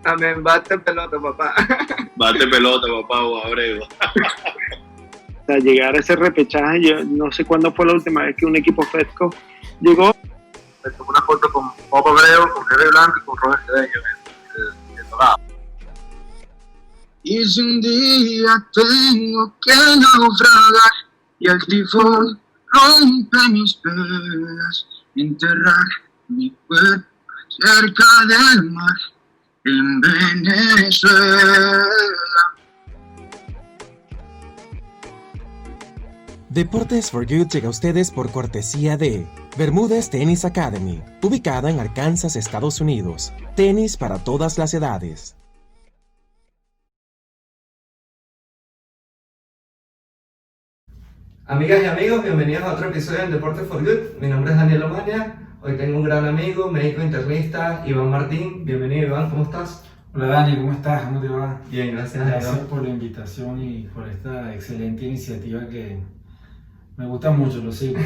Amén, bate pelota, papá. Bate pelota, papá, o Abreu. O sea, llegar a ese repechaje, yo no sé cuándo fue la última vez que un equipo FEDCO llegó. Me tomé una foto con Bob Abreu, con Jerry Blanco y con Robert Cedeño, el dorado. Y si un día tengo que naufragar y el tifón rompe mis velas, enterrar mi cuerpo cerca del mar en Venezuela. Deportes for Good llega a ustedes por cortesía de Bermúdez Tennis Academy, ubicada en Arkansas, Estados Unidos. Tenis para todas las edades. Amigas y amigos, bienvenidos a otro episodio de Deportes for Good. Mi nombre es Daniel Omaña. Hoy tengo un gran amigo, médico internista, Iván Martín. Bienvenido, Iván, ¿cómo estás? Hola Dani, ¿cómo estás? ¿Cómo te va? Bien, gracias. Gracias por la invitación y por esta excelente iniciativa que me gusta mucho, lo sigo.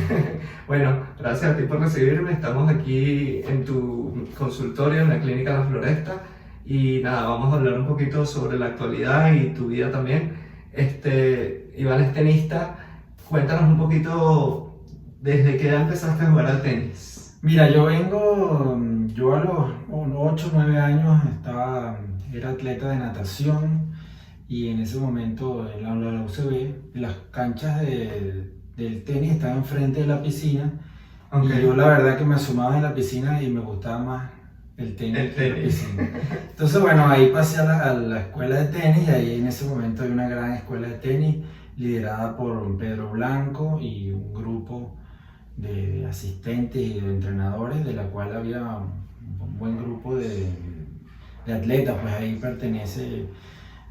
Bueno, gracias a ti por recibirme. Estamos aquí en tu consultorio en la Clínica La Floresta y nada, vamos a hablar un poquito sobre la actualidad y tu vida también. Iván es tenista. Cuéntanos un poquito desde qué edad empezaste a jugar al tenis. Mira, yo a los 8 o 9 años era atleta de natación y en ese momento en la UCB, las canchas del tenis estaban enfrente de la piscina. Okay. Y yo la verdad que me asomaba en la piscina y me gustaba más el tenis que la piscina. Entonces bueno, ahí pasé a la escuela de tenis y ahí en ese momento hay una gran escuela de tenis liderada por Pedro Blanco y un grupo de asistentes y de entrenadores, de la cual había un buen grupo de atletas. Pues ahí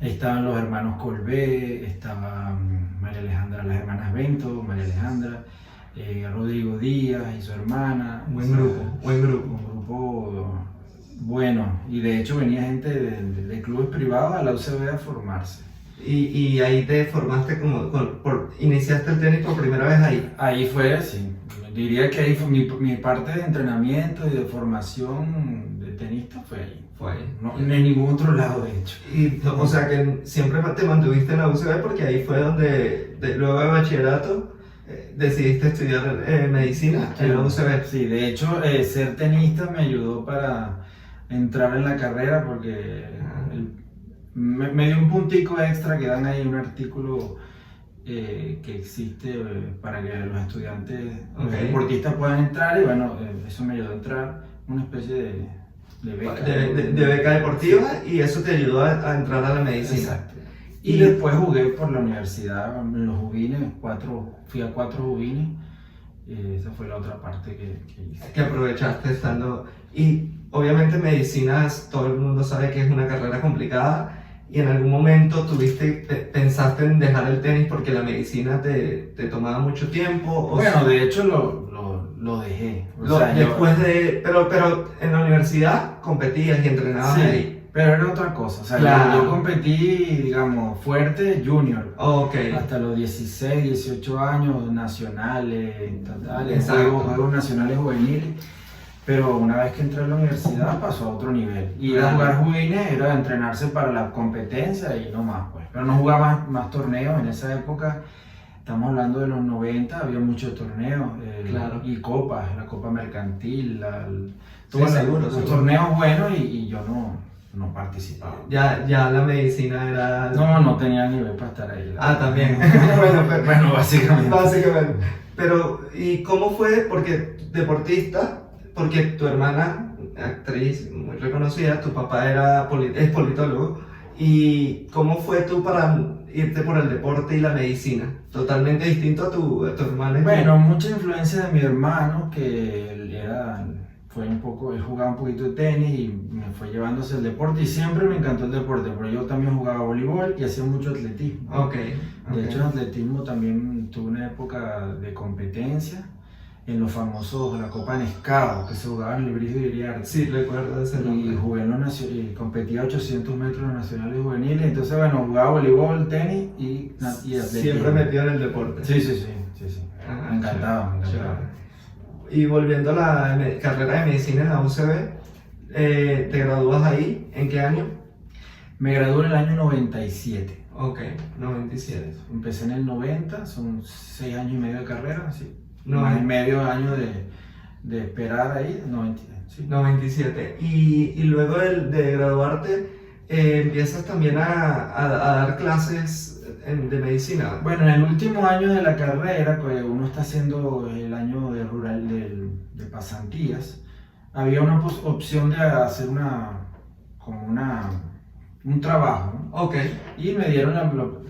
estaban los hermanos Colbé, estaba María Alejandra, las hermanas Bento, María Alejandra, Rodrigo Díaz y su hermana. Buen grupo. Un grupo bueno, y de hecho venía gente de clubes privados a la UCB a formarse. Y ahí te formaste iniciaste el tenis por primera vez ahí. Ahí fue, sí. Diría que ahí fue mi parte de entrenamiento y de formación de tenista fue ahí. Fue ahí. No, en ningún otro lado, de hecho. O sea que siempre te mantuviste en la UCB porque ahí fue donde, luego de bachillerato, decidiste estudiar medicina en la UCB. Sí, de hecho, ser tenista me ayudó para entrar en la carrera porque me dio un puntico extra que dan ahí un artículo que existe para que los estudiantes, los deportistas puedan entrar y bueno, eso me ayudó a entrar, una especie de beca. De beca deportiva, sí. Y eso te ayudó a entrar a la medicina. Exacto. Y después jugué por la universidad, en los juvines, fui a 4 juvines, esa fue la otra parte que hice. Que aprovechaste estando, y obviamente medicina, todo el mundo sabe que es una carrera complicada. ¿Y en algún momento pensaste en dejar el tenis porque la medicina te tomaba mucho tiempo? Bueno, de hecho lo dejé. Pero en la universidad competías y entrenabas sí, ahí. Pero era otra cosa. O sea, claro. Yo competí, digamos, fuerte junior. Okay. Hasta los 16, 18 años, nacionales, estatales, juegos nacionales juveniles. Pero una vez que entré a la universidad pasó a otro nivel. Y era jugar juveniles, era entrenarse para la competencia y no más, pues. Pero no jugaba más torneos en esa época. Estamos hablando de los 90, había muchos torneos y copas, la Copa Mercantil, los torneos buenos y yo no participaba. Ya la medicina era... No tenía nivel para estar ahí. También. Bueno, básicamente. Pero, ¿y cómo fue? Porque deportista... Porque tu hermana, actriz muy reconocida, tu papá es politólogo, ¿y cómo fue tú para irte por el deporte y la medicina? Totalmente distinto a tu hermana. Bueno, mucha influencia de mi hermano, que él jugaba un poquito de tenis y me fue llevando hacia el deporte y siempre me encantó el deporte, pero yo también jugaba voleibol y hacía mucho atletismo. De hecho, en atletismo también tuve una época de competencia. En los famosos, la Copa Nescao, que se jugaba en el Brigio de Iriarte. Sí, recuerdo ese nombre. Y jugué y competía 800 metros en nacionales juveniles. Entonces, bueno, jugaba voleibol, tenis y atletismo. Siempre metido en el deporte. Sí. Me encantaba. Y volviendo a la carrera de medicina en la UCB, ¿te gradúas ahí? ¿En qué año? Me gradué en el año 97. Ok, 97. Empecé en el 90, son 6 años y medio de carrera, sí. No, Más y medio año de esperar ahí, 90, sí. 97. Y luego de graduarte, empiezas también a dar clases de medicina. Bueno, en el último año de la carrera, que uno está haciendo el año de rural de pasantías, había una opción de hacer un trabajo, ¿no? Ok. Y me dieron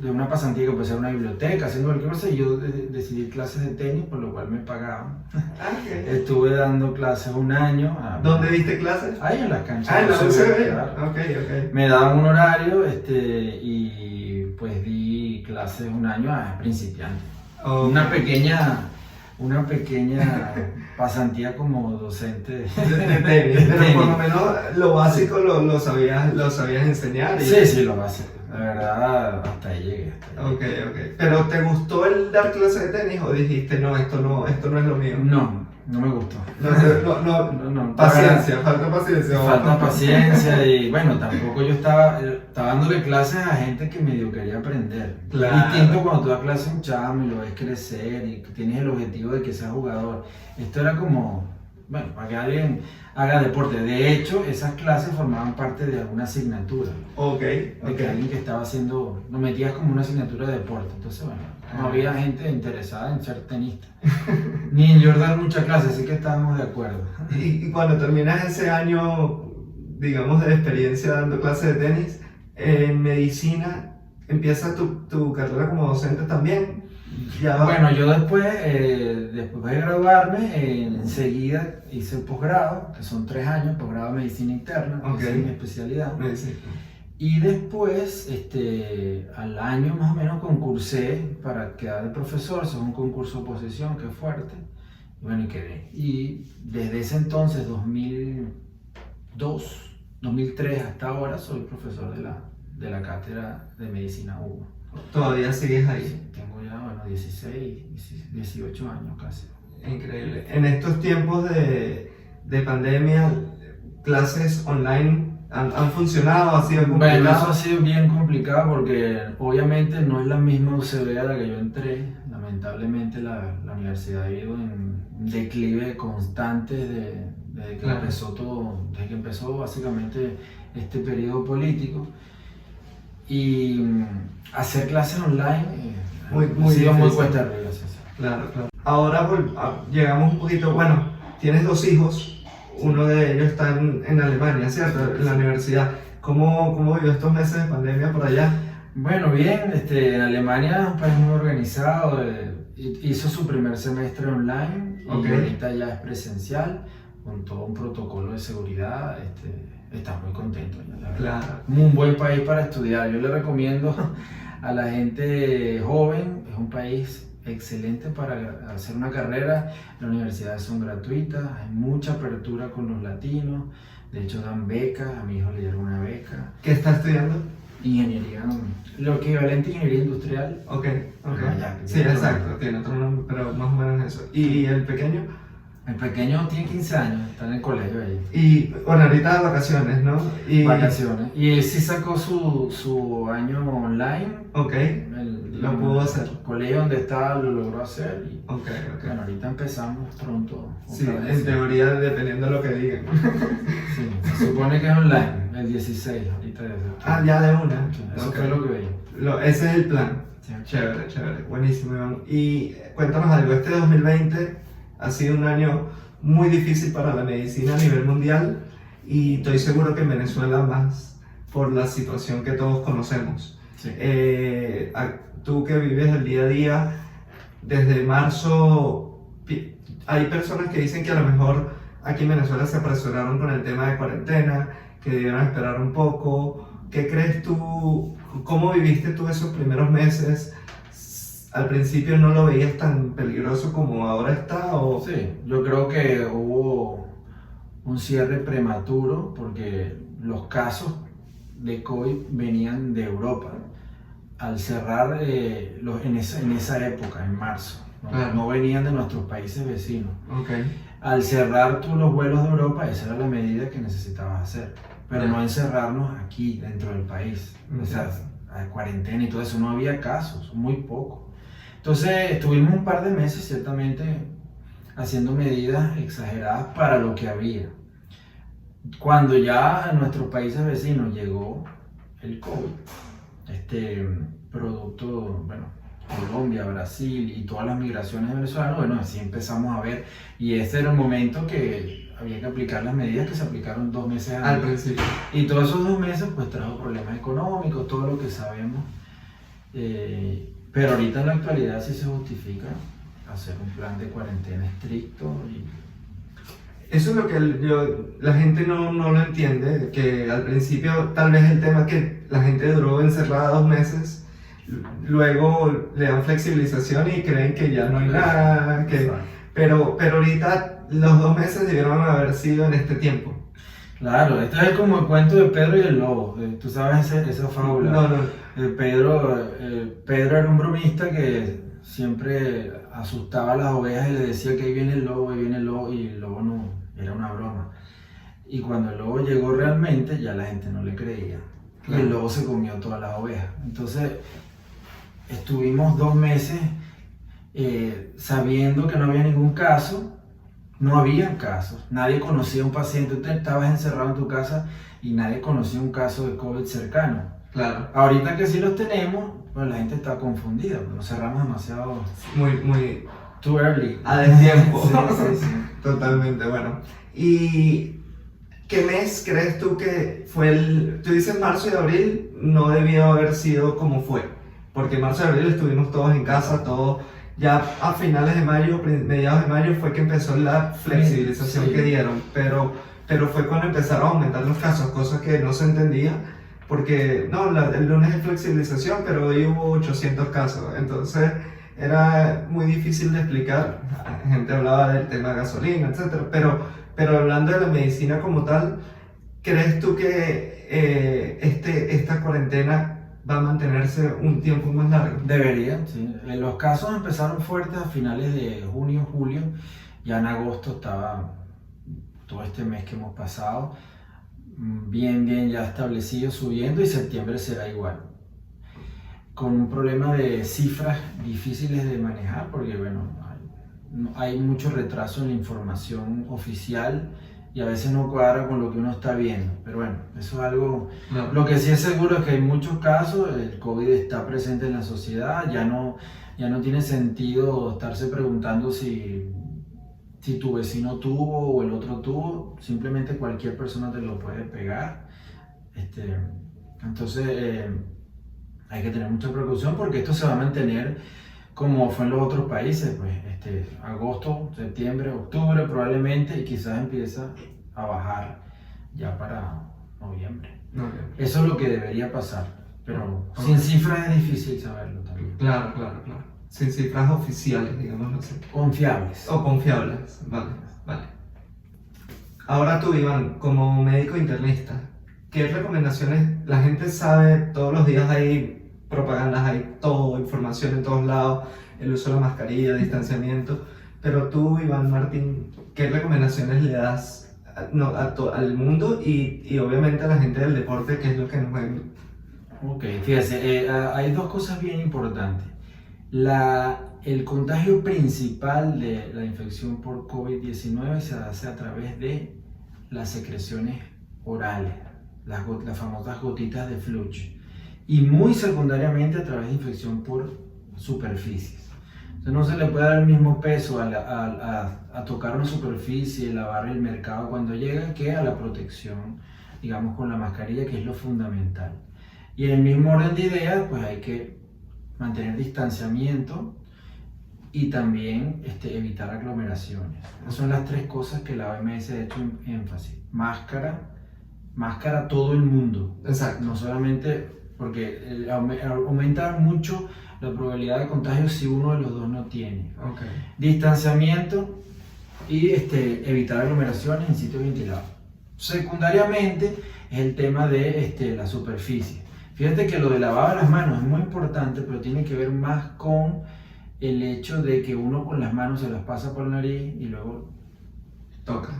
de una pasantía que puede ser una biblioteca, haciendo cualquier cosa, y yo decidí clases de tenis, por lo cual me pagaban. Okay. Estuve dando clases un año. ¿Dónde diste clases? Ahí en las canchas. Ah, en la UCB. Claro. Ok, ok. Me daban un horario y pues di clases un año a principiantes. Okay. Una pequeña pasantía como docente de tenis, pero por lo menos lo básico lo sabías enseñar. Sí, lo básico. La verdad, hasta ahí llegué. Ok. ¿Pero te gustó el dar clases de tenis o dijiste, no, esto no es lo mío? No me gustó. No. Paciencia, falta paciencia. Falta paciencia y bueno, tampoco yo estaba dándole clases a gente que medio quería aprender. Claro. Es distinto cuando tú das clases a un chamo y lo ves crecer y que tienes el objetivo de que sea jugador. Esto era como, bueno, para que alguien haga deporte. De hecho, esas clases formaban parte de alguna asignatura. Ok. De que alguien que estaba haciendo, lo metías como una asignatura de deporte. Entonces, bueno, no había gente interesada en ser tenista. Ni en yo dar muchas clases, así que estábamos de acuerdo. Y cuando terminas ese año, digamos, de experiencia dando clases de tenis, en medicina, ¿empieza tu carrera como docente también? Bueno, yo después de graduarme, enseguida hice el posgrado, que son 3 años, posgrado de medicina interna, que es mi especialidad. Medicina. Y después, al año más o menos, concursé para quedar de profesor. Eso es un concurso de oposición que es fuerte. Y bueno, y quedé. Y desde ese entonces, 2003 hasta ahora, soy profesor de la cátedra de medicina Hugo. ¿Todavía sigues ahí? Sí, tengo ya, 16, 18 años casi. Increíble. En estos tiempos de pandemia, ¿clases online han funcionado? ¿Ha sido complicado? Bueno, eso ha sido bien complicado porque obviamente no es la misma UCB a la que yo entré. Lamentablemente la universidad ha ido en declive constante desde que empezó todo, desde que empezó básicamente este periodo político. Y hacer clases online ha sido muy cuesta arriba. Claro. Ahora llegamos un poquito, bueno, tienes 2 hijos, uno de ellos está en Alemania, ¿cierto? En la universidad. ¿Cómo vivió estos meses de pandemia por allá? Bueno, bien, en Alemania es un país muy organizado, hizo su primer semestre online y ahorita ya es presencial, con todo un protocolo de seguridad, está muy contento ya, la verdad. Claro. Un buen país para estudiar, yo le recomiendo a la gente joven, es un país excelente para hacer una carrera, las universidades son gratuitas, hay mucha apertura con los latinos, de hecho dan becas, a mi hijo le dieron una beca. ¿Qué está estudiando? Ingeniería, lo equivalente a ingeniería industrial. Ok. Ya, sí, exacto, tiene otro nombre, pero más o menos eso. ¿Y el pequeño? El pequeño tiene 15 años, está en el colegio ahí. Y bueno, ahorita de vacaciones, ¿no? Vacaciones. Y él sí sacó su año online. Ok, lo pudo hacer. El colegio donde estaba lo logró hacer. Y, Ok. bueno, ahorita empezamos pronto. Sí, en teoría, dependiendo de lo que digan. Sí, se supone que es online, el 16, ahorita. Ya de una. Eso fue lo que veía. Ese es el plan. Sí. Chévere. Buenísimo, Iván. Y cuéntanos algo, este 2020 ha sido un año muy difícil para la medicina a nivel mundial y estoy seguro que en Venezuela más por la situación que todos conocemos. Sí. Tú que vives el día a día, desde marzo, hay personas que dicen que a lo mejor aquí en Venezuela se apresuraron con el tema de cuarentena, que debieron esperar un poco. ¿Qué crees tú? ¿Cómo viviste tú esos primeros meses? ¿Al principio no lo veías tan peligroso como ahora está? ¿O? Sí, yo creo que hubo un cierre prematuro porque los casos de COVID venían de Europa. Al cerrar en esa época, en marzo, ¿no? Claro. No venían de nuestros países vecinos. Okay. al cerrar tú los vuelos de Europa, esa era la medida que necesitabas hacer, pero no encerrarnos aquí dentro del país, o sea, a cuarentena y todo eso, no había casos, muy poco. Entonces estuvimos un par de meses ciertamente haciendo medidas exageradas para lo que había. Cuando ya a nuestros países vecinos llegó el COVID, producto, bueno, Colombia, Brasil y todas las migraciones de venezolanos, bueno, así empezamos a ver, y ese era el momento que había que aplicar las medidas que se aplicaron 2 meses antes. Al principio. Y todos esos 2 meses pues trajo problemas económicos, todo lo que sabemos, pero ahorita en la actualidad sí se justifica hacer un plan de cuarentena estricto. Eso es lo que la gente no lo entiende, que al principio tal vez el tema que la gente duró encerrada 2 meses, luego le dan flexibilización y creen que ya no hay nada, pero ahorita los 2 meses debieron haber sido en este tiempo. Claro, esto es como el cuento de Pedro y el lobo, tú sabes esa fábula. No. Pedro era un bromista que siempre asustaba a las ovejas y le decía que ahí viene el lobo, y el lobo no, era una broma. Y cuando el lobo llegó realmente, ya la gente no le creía. Claro. Y el lobo se comió todas las ovejas. Entonces, estuvimos 2 meses sabiendo que no había ningún caso. No había casos, nadie conocía a un paciente, tú estabas encerrado en tu casa y nadie conocía un caso de COVID cercano. Claro. Ahorita que sí los tenemos, pues la gente está confundida, nos cerramos demasiado. Muy too early. A destiempo. Sí. Totalmente, bueno. ¿Y qué mes crees tú que fue tú dices marzo y abril, no debió haber sido como fue? Porque en marzo y abril estuvimos todos en casa, todos. Ya a finales de mayo, mediados de mayo fue que empezó la flexibilización que dieron, pero fue cuando empezaron a aumentar los casos, cosa que no se entendía, porque no, el lunes es flexibilización, pero hoy hubo 800 casos, entonces era muy difícil de explicar. La gente hablaba del tema de gasolina, etc. Pero hablando de la medicina como tal, ¿crees tú que esta cuarentena va a mantenerse un tiempo más largo? Debería, sí. Los casos empezaron fuertes a finales de junio, julio. Ya en agosto estaba todo este mes que hemos pasado bien ya establecido, subiendo, y septiembre será igual. Con un problema de cifras difíciles de manejar, porque bueno, hay mucho retraso en la información oficial y a veces no cuadra con lo que uno está viendo, pero bueno, eso es algo. No. Lo que sí es seguro es que hay muchos casos, el COVID está presente en la sociedad, ya no tiene sentido estarse preguntando si tu vecino tuvo o el otro tuvo, simplemente cualquier persona te lo puede pegar. Entonces hay que tener mucha precaución porque esto se va a mantener como fue en los otros países, pues agosto, septiembre, octubre probablemente, y quizás empieza a bajar ya para noviembre. Eso es lo que debería pasar, pero sin cifras es difícil saberlo también. Claro. Sin cifras oficiales, digamos, no sé. Confiables. O confiables, vale. Ahora tú, Iván, como médico internista, ¿qué recomendaciones? La gente sabe, todos los días hay propagandas, hay todo, información en todos lados, el uso de la mascarilla, distanciamiento, pero tú, Iván Martín, ¿qué recomendaciones le das al mundo y obviamente a la gente del deporte, que es lo que nos ven? Ok, fíjese, hay 2 cosas bien importantes. El contagio principal de la infección por COVID-19 se hace a través de las secreciones orales, las famosas gotitas de Fluch, y muy secundariamente a través de infección por superficies. Entonces no se le puede dar el mismo peso a tocar una superficie, lavar el mercado cuando llega, que a la protección, digamos, con la mascarilla, que es lo fundamental. Y en el mismo orden de ideas, pues hay que mantener distanciamiento y también evitar aglomeraciones. Esas son las 3 cosas que la OMS ha hecho énfasis. Máscara todo el mundo. Exacto. No solamente porque aumenta mucho la probabilidad de contagio si uno de los dos no tiene. Okay. Distanciamiento y evitar aglomeraciones en sitios ventilados. Secundariamente es el tema de la superficie. Fíjate que lo de lavado de las manos es muy importante, pero tiene que ver más con el hecho de que uno con las manos se las pasa por la nariz y luego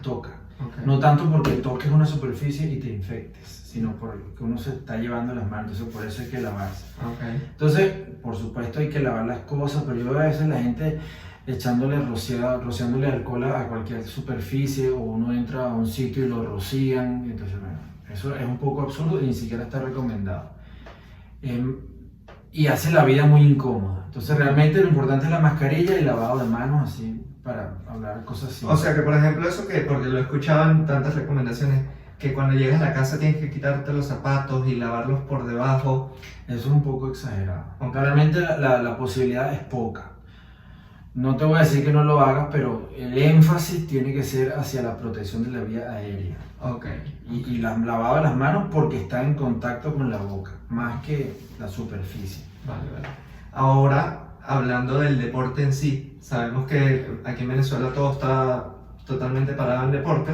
Toca. Okay. No tanto porque toques una superficie y te infectes, sino porque uno se está llevando las manos, entonces por eso hay que lavarse. Okay. Entonces, por supuesto hay que lavar las cosas, pero yo veo a veces la gente rociándole alcohol a cualquier superficie, o uno entra a un sitio y lo rocían, entonces bueno, eso es un poco absurdo y ni siquiera está recomendado. Y hace la vida muy incómoda. Entonces realmente lo importante es la mascarilla y el lavado de manos, así, para hablar cosas así. O sea que por ejemplo eso que, porque lo he escuchado en tantas recomendaciones, que cuando llegas a la casa tienes que quitarte los zapatos y lavarlos por debajo. Eso es un poco exagerado. Aunque realmente la posibilidad es poca. No te voy a decir que no lo hagas, pero el énfasis tiene que ser hacia la protección de la vía aérea. Okay. Y lavado de las manos porque está en contacto con la boca, más que la superficie. Vale. Ahora, hablando del deporte en sí, sabemos que aquí en Venezuela todo está totalmente parado en deporte,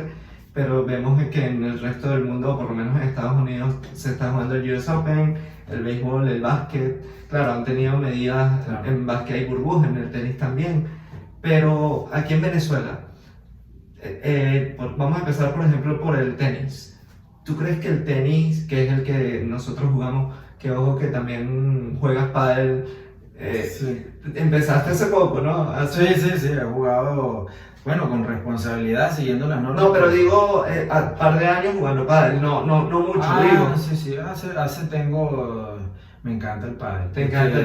pero vemos que en el resto del mundo, o por lo menos en Estados Unidos, se está jugando el US Open, el béisbol, el básquet. Claro, han tenido medidas, claro. En básquet hay burbujas, en el tenis también, pero aquí en Venezuela, vamos a empezar por ejemplo por el tenis. ¿Tú crees que el tenis, que es el que nosotros jugamos, que ojo que también juegas pádel, Sí. empezaste hace poco, ¿no? Sí, he jugado, bueno, con responsabilidad, siguiendo las normas. No, pero digo, a par de años jugando pádel, no mucho, digo. Sí, me encanta el pádel. ¿Te encanta?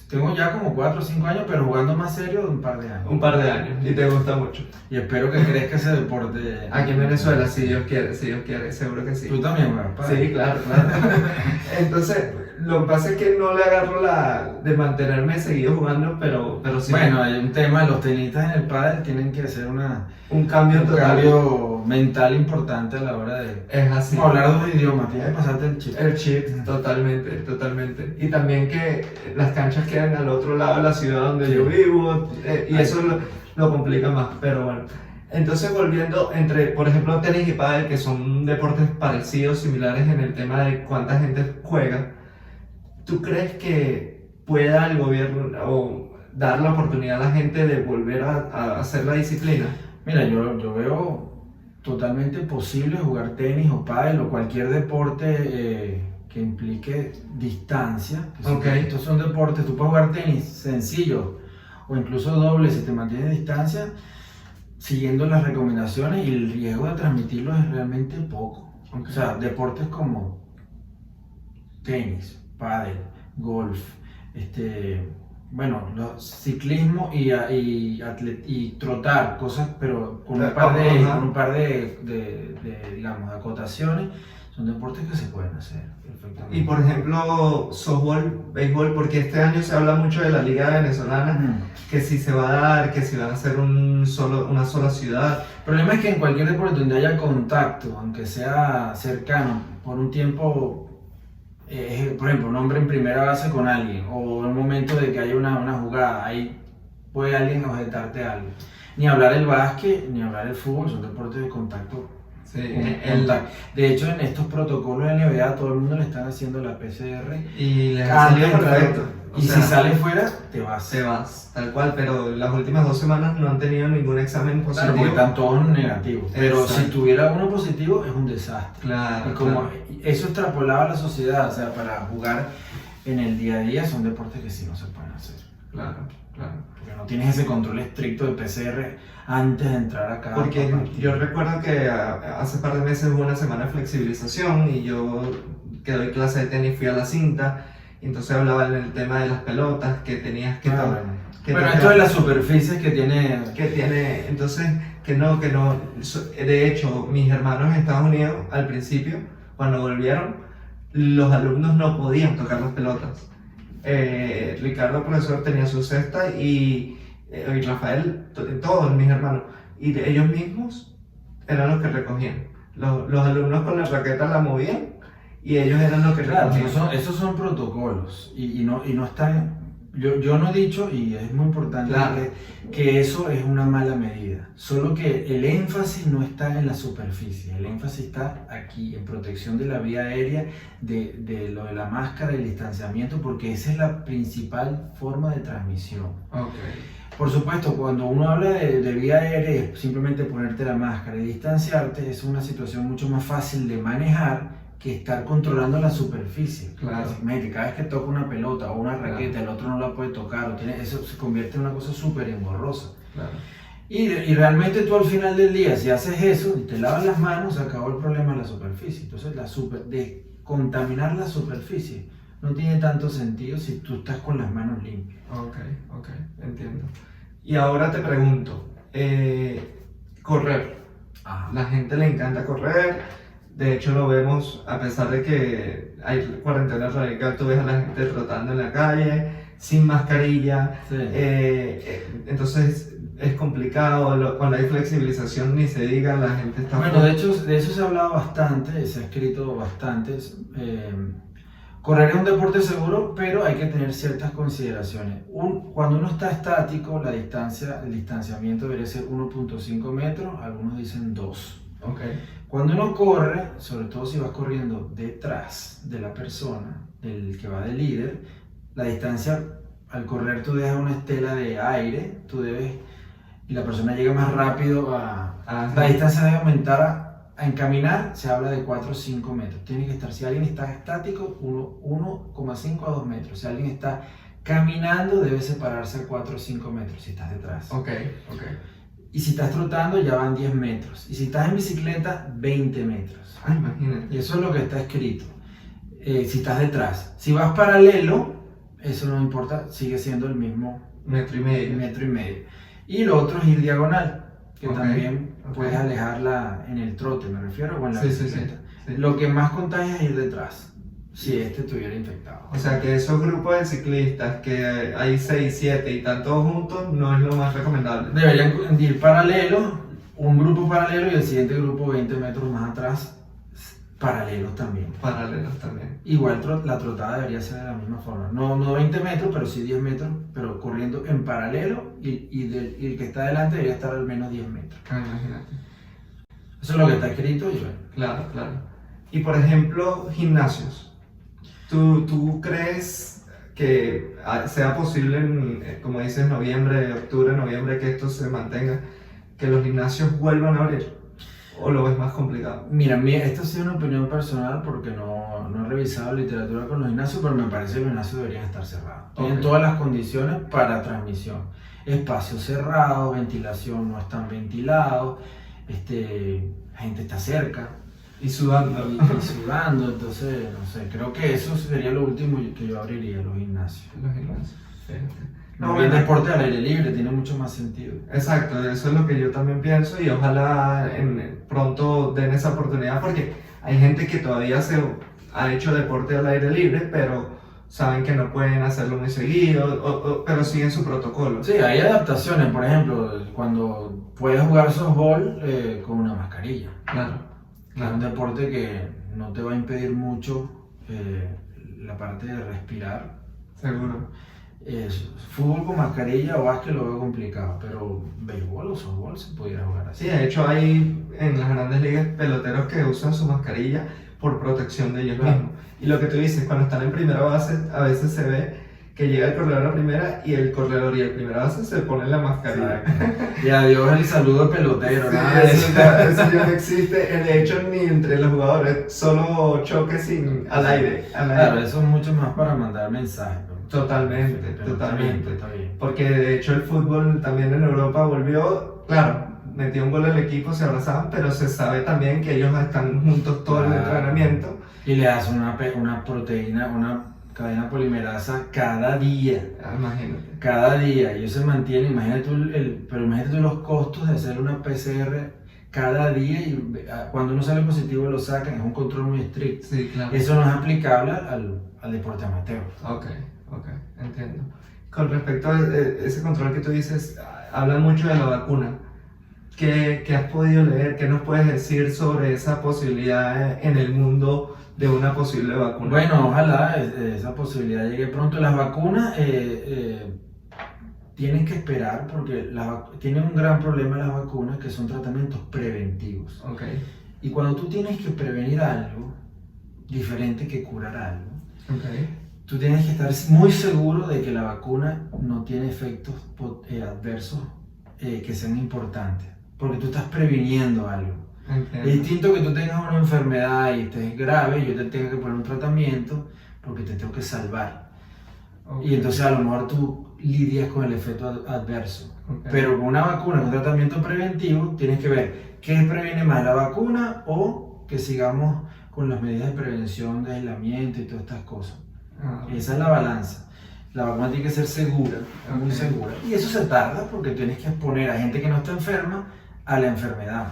Tengo ya como 4 o 5 años, pero jugando más serio un par de años. Un par de años, y te gusta mucho. Y espero que crezca ese deporte. Aquí en Venezuela, si Dios quiere, seguro que sí. Tú también juegas pádel. Sí, claro. Entonces, lo que pasa es que no le agarro de mantenerme seguido jugando, pero sí. Bueno, hay un tema, los tenistas en el pádel tienen que hacer un cambio total. cambio mental importante a la hora de Es así. hablar 2 idiomas, tienes que pasarte el chip. El chip, totalmente. Y también que las canchas quedan al otro lado de la ciudad donde yo vivo, y eso lo complica más, pero bueno. Entonces, volviendo entre, por ejemplo, tenis y pádel, que son deportes parecidos, similares en el tema de cuánta gente juega, ¿tú crees que pueda el gobierno o dar la oportunidad a la gente de volver a hacer la disciplina? Mira, yo veo totalmente posible jugar tenis o pádel o cualquier deporte que implique distancia. Okay. Estos son deportes, tú puedes jugar tenis sencillo o incluso doble si te mantienes distancia, siguiendo las recomendaciones, y el riesgo de transmitirlo es realmente poco. Okay. O sea, deportes como tenis, pádel, golf, ciclismo y trotar, cosas, pero con un par de digamos, acotaciones, son deportes que se pueden hacer perfectamente. Y por ejemplo, softball, béisbol, porque este año se habla mucho de la liga venezolana, que si se va a dar, que si van a ser una sola ciudad. El problema es que en cualquier deporte donde haya contacto, aunque sea cercano, por un tiempo, por ejemplo, un hombre en primera base con alguien, o en el momento de que haya una jugada, ahí puede alguien objetarte algo. Ni hablar el básquet, ni hablar el fútbol, son deportes de contacto. Sí, De hecho, en estos protocolos de NBA a todo el mundo le están haciendo la PCR y les ha salido perfecto. Y si sales fuera, te vas. Te vas, tal cual, pero las últimas 2 semanas no han tenido ningún examen positivo. Claro, porque están todos negativos. Pero Exacto. si tuviera uno positivo, es un desastre. Claro. Y como eso extrapolado a la sociedad, o sea, para jugar en el día a día, son deportes que sí no se pueden hacer. Claro. Porque no tienes ese control estricto de PCR antes de entrar acá. Porque yo recuerdo que hace par de meses hubo una semana de flexibilización y yo, que doy clase de tenis, fui a la cinta, y entonces hablaba en el tema de las pelotas, que tenías que bueno, esto de las superficies que tiene, entonces, que no, de hecho, mis hermanos en Estados Unidos, al principio, cuando volvieron, los alumnos no podían tocar las pelotas. Ricardo, profesor, tenía su cesta y Rafael, todos mis hermanos, y ellos mismos eran los que recogían. Los alumnos con la raqueta la movían y ellos eran los que recogían. Esos son protocolos y no están yo no he dicho, y es muy importante, Claro. que eso es una mala medida. Solo que el énfasis no está en la superficie, el énfasis está aquí, en protección de la vía aérea, de lo de la máscara y el distanciamiento, porque esa es la principal forma de transmisión. Ok. Por supuesto, cuando uno habla de vía aérea, simplemente ponerte la máscara y distanciarte es una situación mucho más fácil de manejar que estar controlando la superficie. Claro. Imagínate, cada vez que toca una pelota o una raqueta, el otro no la puede tocar, eso se convierte en una cosa súper engorrosa. Claro. Y realmente tú al final del día, si haces eso y te lavas las manos, se acabó el problema de la superficie. Entonces, de contaminar la superficie no tiene tanto sentido si tú estás con las manos limpias. Ok, entiendo. Y ahora te pregunto, correr. Ajá. La gente le encanta correr. De hecho, lo vemos, a pesar de que hay cuarentena radical, tú ves a la gente trotando en la calle, sin mascarilla. Sí. Entonces es complicado, cuando hay flexibilización ni se diga, la gente está... Bueno, de hecho, de eso se ha hablado bastante, se ha escrito bastante. Correr es un deporte seguro, pero hay que tener ciertas consideraciones. Cuando uno está estático, el distanciamiento debería ser 1.5 metros, algunos dicen 2. Okay. Cuando uno corre, sobre todo si vas corriendo detrás de la persona, del que va de líder, la distancia, al correr tú dejas una estela de aire, y la persona llega más rápido la distancia debe aumentar. En caminar se habla de 4 o 5 metros. Tiene que estar, si alguien está estático, 1,5 a 2 metros. Si alguien está caminando, debe separarse a 4 o 5 metros si estás detrás. Ok. Y si estás trotando, ya van 10 metros. Y si estás en bicicleta, 20 metros. Ah, imagínate. Y eso es lo que está escrito. Si estás detrás. Si vas paralelo, eso no importa, sigue siendo el mismo 1,5 metro y medio. Y lo otro es ir diagonal, que Ok, también ok. puedes alejarla en el trote, me refiero, o en la Sí. bicicleta. Sí. Lo que más contagia es ir detrás, si estuviera infectado. O sea que esos grupos de ciclistas que hay 6, 7 y están todos juntos no es lo más recomendable. Deberían ir paralelo, un grupo paralelo y el siguiente grupo 20 metros más atrás, paralelos también. Paralelos también. Igual la trotada debería ser de la misma forma, no 20 metros, pero sí 10 metros, pero corriendo en paralelo y el que está adelante debería estar al menos 10 metros. Ah, imagínate. Eso es lo que está escrito y bueno. Claro. Y por ejemplo, gimnasios. ¿Tú crees que sea posible, como dices, octubre, noviembre, que esto se mantenga, que los gimnasios vuelvan a abrir? ¿O lo ves más complicado? Mira, esta ha sido una opinión personal porque no he revisado literatura con los gimnasios, pero me parece que los gimnasios deberían estar cerrados. Tienen Ok. todas las condiciones para transmisión. Espacio cerrado, ventilación no están ventilados, gente está cerca Y sudando. y sudando, entonces, no sé, creo que eso sería lo último que yo abriría, los gimnasios. Los gimnasios. Fíjate. No, bueno, el deporte al aire libre tiene mucho más sentido. Exacto, eso es lo que yo también pienso y ojalá pronto den esa oportunidad porque hay gente que todavía se ha hecho deporte al aire libre, pero saben que no pueden hacerlo muy seguido, pero siguen su protocolo. Sí, hay adaptaciones, por ejemplo, cuando puedes jugar softball con una mascarilla. Claro, Es un deporte que no te va a impedir mucho la parte de respirar. seguro. Fútbol con mascarilla o básquet lo veo complicado, pero béisbol o softball se pudiera jugar así. Sí, de hecho hay en las grandes ligas peloteros que usan su mascarilla por protección de ellos Claro. mismos. Y lo que tú dices, cuando están en primera base, a veces se ve que llega el corredor a primera y el corredor y el primera base se ponen la mascarilla. Exacto. Y adiós el saludo pelotero, Sí, nada de eso. eso ya no existe, de hecho ni entre los jugadores, solo choques al aire. Claro, eso es mucho más para mandar mensajes. ¿no? Totalmente, Pero totalmente. Está bien. Porque de hecho el fútbol también en Europa volvió, claro, metió un gol al equipo, se abrazaban, pero se sabe también que ellos están juntos todo el Claro. entrenamiento. Y le hacen una proteína, una cadena polimerasa cada día. Imagínate. Cada día, y eso se mantiene, imagínate pero imagínate tú los costos de hacer una PCR cada día y cuando uno sale positivo lo sacan, es un control muy estricto. Sí, claro. Eso no es aplicable al deporte amateur. Ok, entiendo. Con respecto a ese control que tú dices, hablan mucho de la vacuna. ¿Qué has podido leer? ¿Qué nos puedes decir sobre esa posibilidad en el mundo de una posible vacuna? Bueno, ojalá esa posibilidad llegue pronto. Las vacunas tienen que esperar porque tienen un gran problema las vacunas que son tratamientos preventivos. Ok, Y cuando tú tienes que prevenir algo diferente que curar algo, ok. tú tienes que estar muy seguro de que la vacuna no tiene efectos adversos que sean importantes, porque tú estás previniendo algo. Entiendo. Es distinto que tú tengas una enfermedad y estés grave y yo te tenga que poner un tratamiento porque te tengo que salvar. Ok, Y entonces a lo mejor tú lidias con el efecto adverso. ok. Pero con una vacuna, con un tratamiento preventivo, tienes que ver qué previene más, la vacuna o que sigamos con las medidas de prevención, de aislamiento y todas estas cosas. Ah, Esa es la balanza. La vacuna tiene que ser segura, muy Ok. segura. Y eso se tarda porque tienes que exponer a gente que no está enferma a la enfermedad.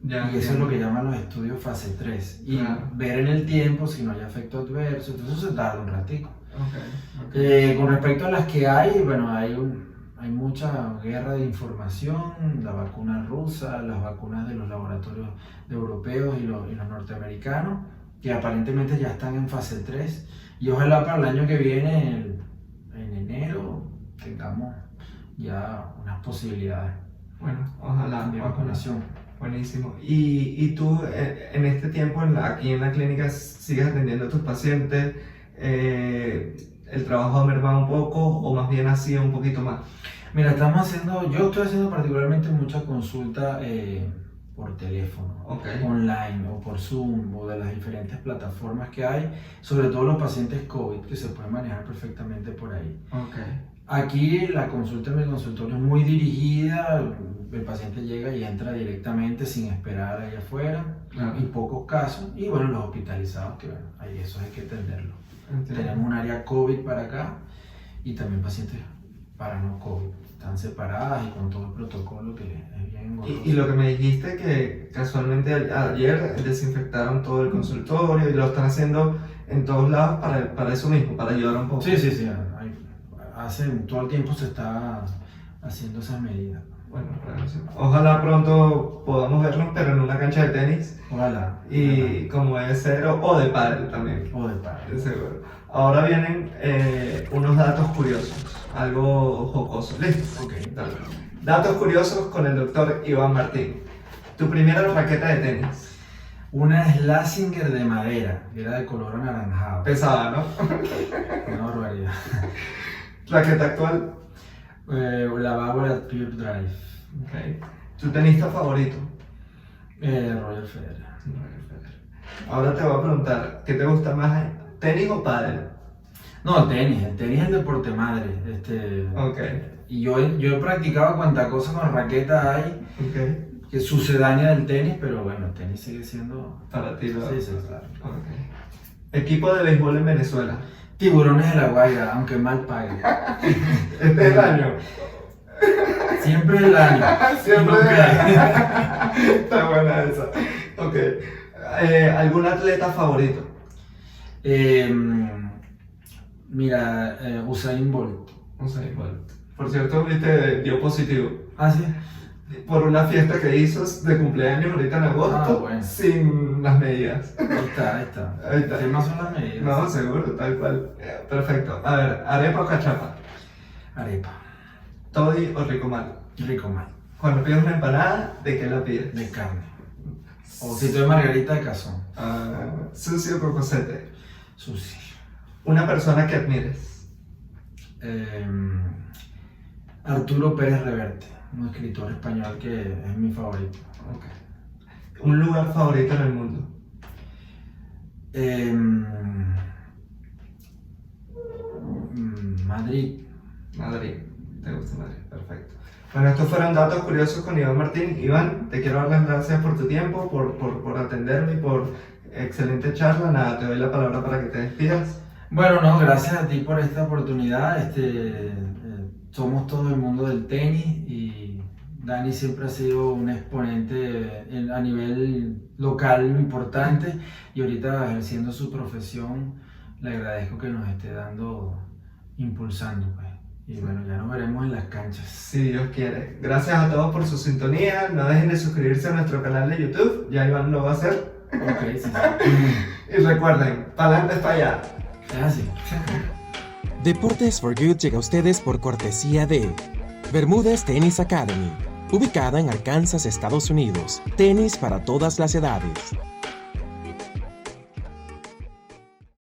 ya Y eso es entiendo. lo que llaman los estudios fase 3. Y Claro. ver en el tiempo si no hay efecto adverso. Entonces eso se tarda un ratico. Ok, ok. Con respecto a las que hay, bueno, hay mucha guerra de información, la vacuna rusa, las vacunas de los laboratorios europeos y los norteamericanos, que aparentemente ya están en fase 3, y ojalá para el año que viene, en enero, tengamos ya unas posibilidades Bueno, ojalá. de ojalá. vacunación. Buenísimo. ¿Y tú en este tiempo aquí en la clínica sigues atendiendo a tus pacientes? ¿El trabajo ha mermado un poco o más bien ha sido un poquito más? Mira, yo estoy haciendo particularmente mucha consulta por teléfono, Ok. online o por Zoom o de las diferentes plataformas que hay, sobre todo los pacientes COVID que se pueden manejar perfectamente por ahí. Ok. Aquí la consulta en mi consultorio es muy dirigida, el paciente llega y entra directamente sin esperar allá afuera, Claro. y pocos casos, y bueno, los hospitalizados, que bueno, ahí eso hay que atenderlo. Entiendo. Tenemos un área COVID para acá y también pacientes para no COVID. Están separadas y con todo el protocolo que es bien engorroso. Y lo que me dijiste que casualmente ayer desinfectaron todo el consultorio y lo están haciendo en todos lados para eso mismo, para ayudar un poco. Sí, todo el tiempo se está haciendo esas medidas. Bueno, ojalá pronto podamos vernos, pero en una cancha de tenis Ojalá. y como debe ser, o de pádel también. O de par. De seguro. Ahora vienen unos datos curiosos, algo jocoso. ¿Listo? Ok. Dale. Datos curiosos con el doctor Iván Martín. Tu primera raqueta de tenis. Una Slasinger de madera, que era de color anaranjado. Pesada, ¿no? Una barbaridad. Raqueta actual. La Bauer Pure Drive. Okay. ¿Tu tenista favorito? Roger Federer. Ahora te voy a preguntar, ¿qué te gusta más, tenis o pádel? No, el tenis es el deporte madre. Ok, Y yo he practicado cuanta cosa con raqueta hay ok. que sucedánea del tenis, pero bueno, el tenis sigue siendo... Para ti, ¿no? Sí, sí, claro. Ok. Equipo de béisbol en Venezuela. Tiburones de la Guaira, aunque mal pague. Este es el año. Siempre el año. Siempre Y no el año. cree. Está buena esa. Ok. ¿Algún atleta favorito? Mira, Usain Bolt. Usain Bolt. Por cierto, viste, dio positivo. Ah, sí. Por una fiesta que hizo de cumpleaños ahorita en agosto, Ah, bueno. sin las medidas. Ahí está. Ahí está. ¿Qué más son las medidas? No, seguro, tal cual. Perfecto. A ver, arepa o cachapa. Arepa. Toddy o rico mal. Rico mal. Cuando pides una empanada, ¿de qué la pides? De carne. Osito de margarita de cazón. Sucio o cocosete. Sushi. Una persona que admires. Arturo Pérez Reverte, un escritor español que es mi favorito. Ok. Un lugar favorito en el mundo. Madrid. Madrid. ¿Te gusta Madrid? Perfecto. Bueno, estos fueron datos curiosos con Iván Martín. Iván, te quiero dar las gracias por tu tiempo, por atenderme y por excelente charla. Nada, te doy la palabra para que te despidas. Bueno, no, gracias a ti por esta oportunidad. Somos todo el mundo del tenis y Dani siempre ha sido un exponente a nivel local importante y ahorita ejerciendo su profesión le agradezco que nos esté impulsando, pues. Y bueno, ya nos veremos en las canchas. Si Dios quiere. Gracias a todos por su sintonía. No dejen de suscribirse a nuestro canal de YouTube. Ya Iván lo va a hacer. Ok, sí. Y recuerden, para adelante es para allá. Es así. Deportes for Good llega a ustedes por cortesía de Bermúdez Tennis Academy, ubicada en Arkansas, Estados Unidos. Tenis para todas las edades.